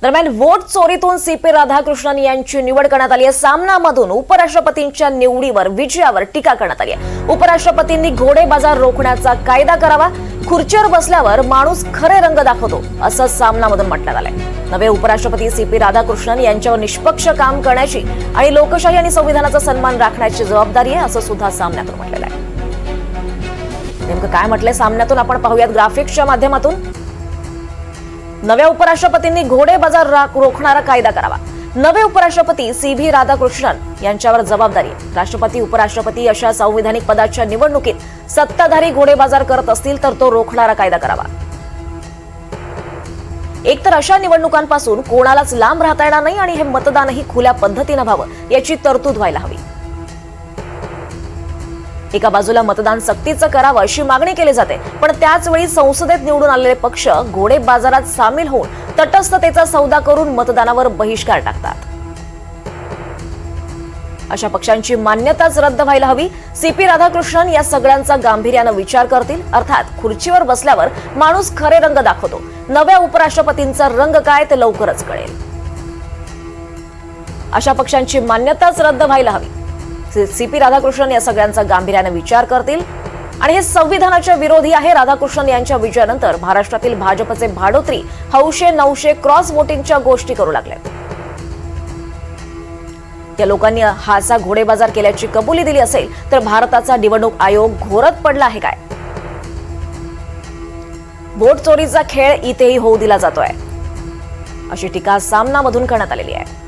दरम्यान vote चोरीतून CP Radhakrishnan यांची निवड करण्यात आली आहे। सामनामधून उपराष्ट्रपतींच्या निवडीवर विजयावर टीका करण्यात आली आहे। उपराष्ट्रपतींनी घोडे बाजार रोखण्याचा कायदा करावा, खुर्चीवर बसल्यावर माणूस खरे रंग दाखवतो असं सामनामधून म्हटण्यात आलंय। नवे उपराष्ट्रपती सीपी राधाकृष्णन यांच्यावर निष्पक्ष काम करण्याची आणि लोकशाही आणि संविधानाचा सन्मान राखण्याची जबाबदारी आहे असं सुद्धा सामन्यातून म्हटलेलं आहे। नेमकं काय म्हटलंय सामन्यातून आपण पाहूयात ग्राफिक्सच्या माध्यमातून। नव्या उपराष्ट्रपतींनी घोडे बाजार रोखणारा कायदा करावा। नवे उपराष्ट्रपती सीव्ही राधाकृष्णन यांच्यावर जबाबदारी आहे। राष्ट्रपती उपराष्ट्रपती अशा संविधानिक पदाच्या निवडणुकीत सत्ताधारी घोडेबाजार करत असतील तर तो रोखणारा कायदा करावा। एकतर अशा निवडणुकांपासून कोणालाच लांब राहता येणार नाही आणि हे मतदानही खुल्या पद्धतीने व्हावं याची तरतूद व्हायला हवी। एका बाजूला मतदान सक्तीचं करावं अशी मागणी केली जाते, पण त्याच वेळी संसदेत निवडून आलेले पक्ष घोडे बाजारात सामील होऊन तटस्थतेचा सौदा करून मतदानावर बहिष्कार टाकतात। अशा पक्षांची मान्यताच रद्द व्हायला हवी। सीपी राधाकृष्णन या सगळ्यांचा गांभीर्यानं विचार करतील, अर्थात खुर्चीवर बसल्यावर माणूस खरे रंग दाखवतो। नव्या उपराष्ट्रपतींचा रंग काय ते लवकरच कळेल। अशा पक्षांची मान्यताच रद्द व्हायला हवी। सीपी राधाकृष्णन या सगळ्यांचा गांभीर्याने विचार करतील आणि हे संविधानाच्या विरोधी आहे। राधाकृष्णन यांच्या विजयानंतर महाराष्ट्रातील भाजपचे भाडोत्री हौशे नवशे क्रॉस वोटिंगच्या गोष्टी करू लागले। या लोकांनी हाचा घोडेबाजार केल्याची कबुली दिली असेल तर भारताचा निवडणूक आयोग घोरत पडला आहे काय? वोट चोरीचा खेळ इथेही होऊ दिला जातोय अशी टीका सामनामधून करण्यात आलेली आहे।